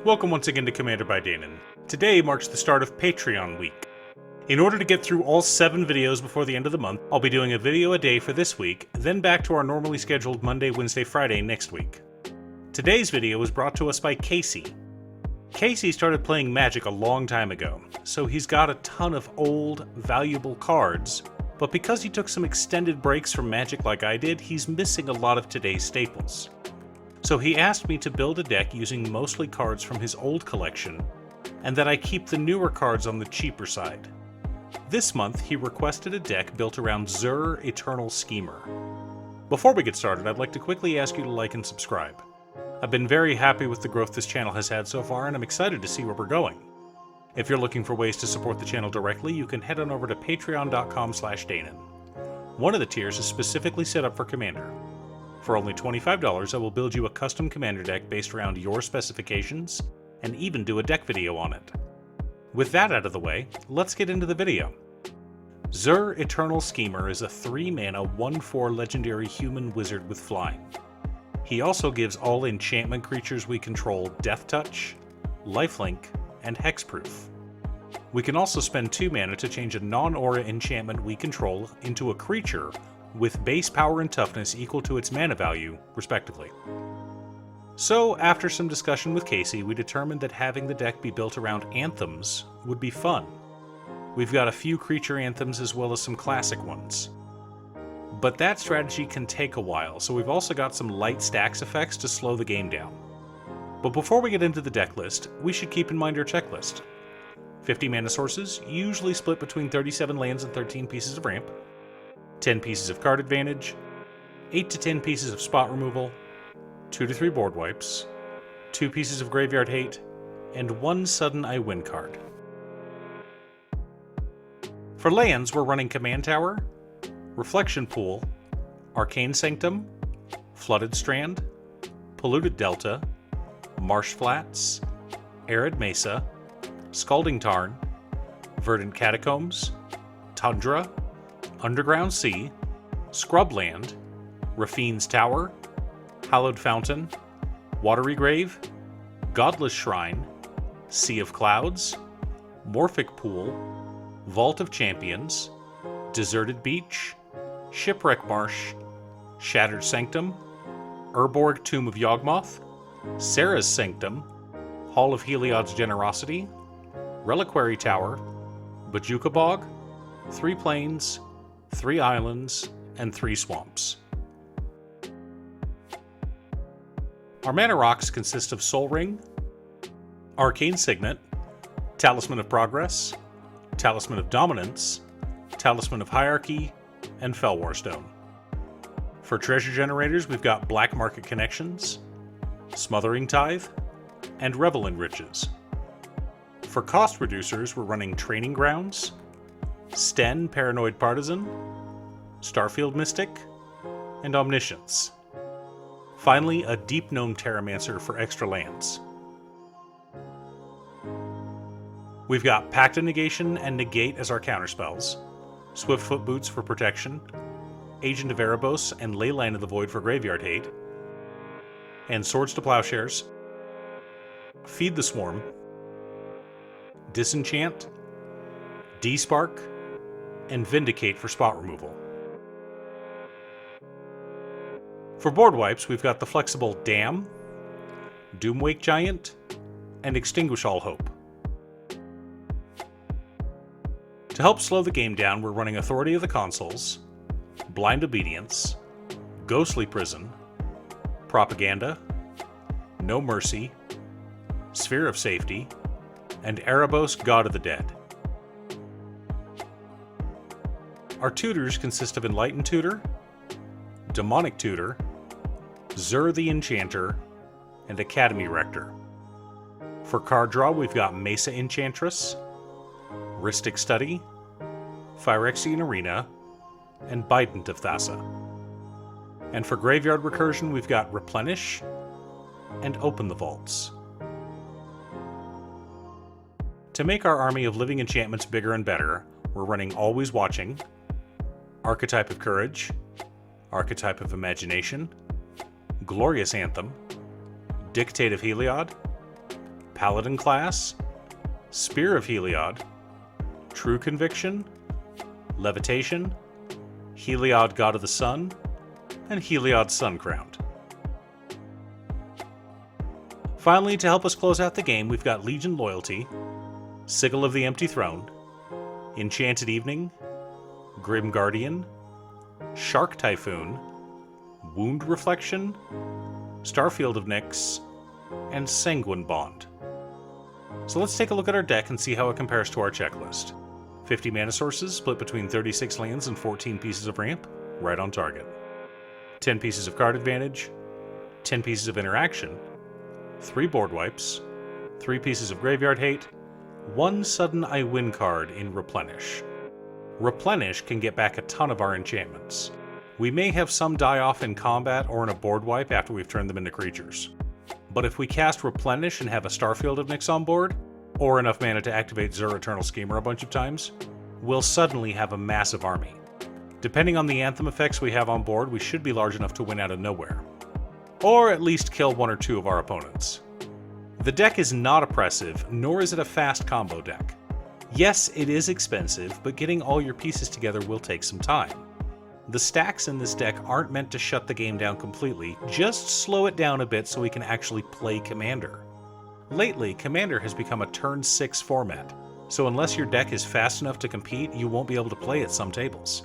Welcome once again to Commander by Danon. Today marks the start of Patreon week. In order to get through all 7 videos before the end of the month, I'll be doing a video a day for this week, then back to our normally scheduled Monday, Wednesday, Friday next week. Today's video was brought to us by Casey. Casey started playing Magic a long time ago, so he's got a ton of old, valuable cards, but because he took some extended breaks from Magic like I did, he's missing a lot of today's staples. So he asked me to build a deck using mostly cards from his old collection, and that I keep the newer cards on the cheaper side. This month, he requested a deck built around Zur Eternal Schemer. Before we get started, I'd like to quickly ask you to like and subscribe. I've been very happy with the growth this channel has had so far, and I'm excited to see where we're going. If you're looking for ways to support the channel directly, you can head on over to patreon.com/Danon. One of the tiers is specifically set up for Commander. For only $25, I will build you a custom Commander deck based around your specifications, and even do a deck video on it. With that out of the way, let's get into the video. Zur Eternal Schemer is a 3-mana 1/4 legendary human wizard with flying. He also gives all enchantment creatures we control Death Touch, Lifelink, and Hexproof. We can also spend 2 mana to change a non-aura enchantment we control into a creature with base power and toughness equal to its mana value, respectively. So, after some discussion with Casey, we determined that having the deck be built around anthems would be fun. We've got a few creature anthems as well as some classic ones. But that strategy can take a while, so we've also got some light Stax effects to slow the game down. But before we get into the deck list, we should keep in mind our checklist. 50 mana sources, usually split between 37 lands and 13 pieces of ramp. 10 pieces of card advantage, 8 to 10 pieces of spot removal, 2 to 3 board wipes, 2 pieces of graveyard hate, and 1 sudden I win card. For lands, we're running Command Tower, Reflection Pool, Arcane Sanctum, Flooded Strand, Polluted Delta, Marsh Flats, Arid Mesa, Scalding Tarn, Verdant Catacombs, Tundra, Underground Sea, Scrubland, Rafine's Tower, Hallowed Fountain, Watery Grave, Godless Shrine, Sea of Clouds, Morphic Pool, Vault of Champions, Deserted Beach, Shipwreck Marsh, Shattered Sanctum, Urborg Tomb of Yawgmoth, Sarah's Sanctum, Hall of Heliod's Generosity, Reliquary Tower, Bajuka Bog, 3 Plains, 3 Islands, and 3 Swamps. Our mana rocks consist of Soul Ring, Arcane Signet, Talisman of Progress, Talisman of Dominance, Talisman of Hierarchy, and Felwar Stone. For treasure generators, we've got Black Market Connections, Smothering Tithe, and Revel in Riches. For cost reducers, we're running Training Grounds, Sten Paranoid Partisan, Starfield Mystic, and Omniscience. Finally, a Deep Gnome Terramancer for extra lands. We've got Pact of Negation and Negate as our counterspells, Swiftfoot Boots for protection, Agent of Erebos and Leyline of the Void for graveyard hate, and Swords to Plowshares, Feed the Swarm, Disenchant, Despark, and Vindicate for spot removal. For board wipes, we've got the flexible Dam, Doomwake Giant, and Extinguish All Hope. To help slow the game down, we're running Authority of the Consuls, Blind Obedience, Ghostly Prison, Propaganda, No Mercy, Sphere of Safety, and Erebos, God of the Dead. Our tutors consist of Enlightened Tutor, Demonic Tutor, Zur the Enchanter, and Academy Rector. For card draw, we've got Mesa Enchantress, Rhystic Study, Phyrexian Arena, and Bident of Thassa. And for graveyard recursion, we've got Replenish and Open the Vaults. To make our army of living enchantments bigger and better, we're running Always Watching, Archetype of Courage, Archetype of Imagination, Glorious Anthem, Dictate of Heliod, Paladin class, Spear of Heliod, True Conviction, Levitation, Heliod God of the Sun, and Heliod Sun-Crowned. Finally, to help us close out the game, we've got Legion Loyalty, Sigil of the Empty Throne, Enchanted Evening, Grim Guardian, Shark Typhoon, Wound Reflection, Starfield of Nyx, and Sanguine Bond. So let's take a look at our deck and see how it compares to our checklist. 50 mana sources split between 36 lands and 14 pieces of ramp, right on target. 10 pieces of card advantage, 10 pieces of interaction, 3 board wipes, 3 pieces of graveyard hate, 1 sudden I win card in Replenish. Replenish can get back a ton of our enchantments. We may have some die off in combat or in a board wipe after we've turned them into creatures. But if we cast Replenish and have a Starfield of Nyx on board, or enough mana to activate Zur Eternal Schemer a bunch of times, we'll suddenly have a massive army. Depending on the Anthem effects we have on board, we should be large enough to win out of nowhere. Or at least kill 1 or 2 of our opponents. The deck is not oppressive, nor is it a fast combo deck. Yes, it is expensive, but getting all your pieces together will take some time. The stacks in this deck aren't meant to shut the game down completely, just slow it down a bit so we can actually play Commander. Lately, Commander has become a turn 6 format, so unless your deck is fast enough to compete, you won't be able to play at some tables.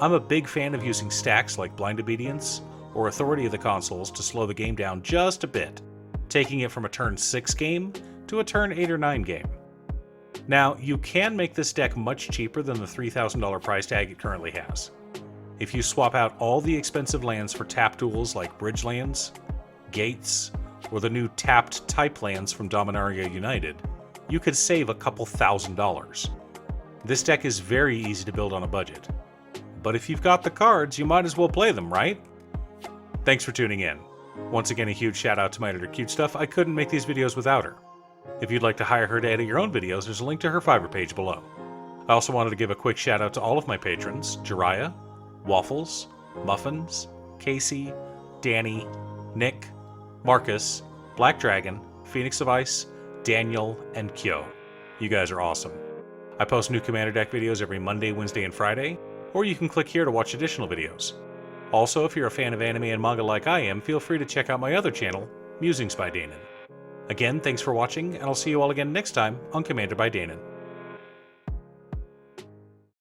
I'm a big fan of using stacks like Blind Obedience or Authority of the Consuls to slow the game down just a bit, taking it from a turn 6 game to a turn 8 or 9 game. Now, you can make this deck much cheaper than the $3,000 price tag it currently has. If you swap out all the expensive lands for tap tools like Bridge Lands, Gates, or the new tapped type lands from Dominaria United, you could save a couple $1,000s. This deck is very easy to build on a budget. But if you've got the cards, you might as well play them, right? Thanks for tuning in. Once again, a huge shout out to my editor Cute Stuff. I couldn't make these videos without her. If you'd like to hire her to edit your own videos, there's a link to her Fiverr page below. I also wanted to give a quick shout out to all of my patrons: Jiraiya, Waffles, Muffins, Casey, Danny, Nick, Marcus, Black Dragon, Phoenix of Ice, Daniel, and Kyo. You guys are awesome. I post new Commander deck videos every Monday, Wednesday, and Friday, or you can click here to watch additional videos. Also, if you're a fan of anime and manga like I am, feel free to check out my other channel, Musings by Danon. Again, thanks for watching, and I'll see you all again next time on Commander by Danon.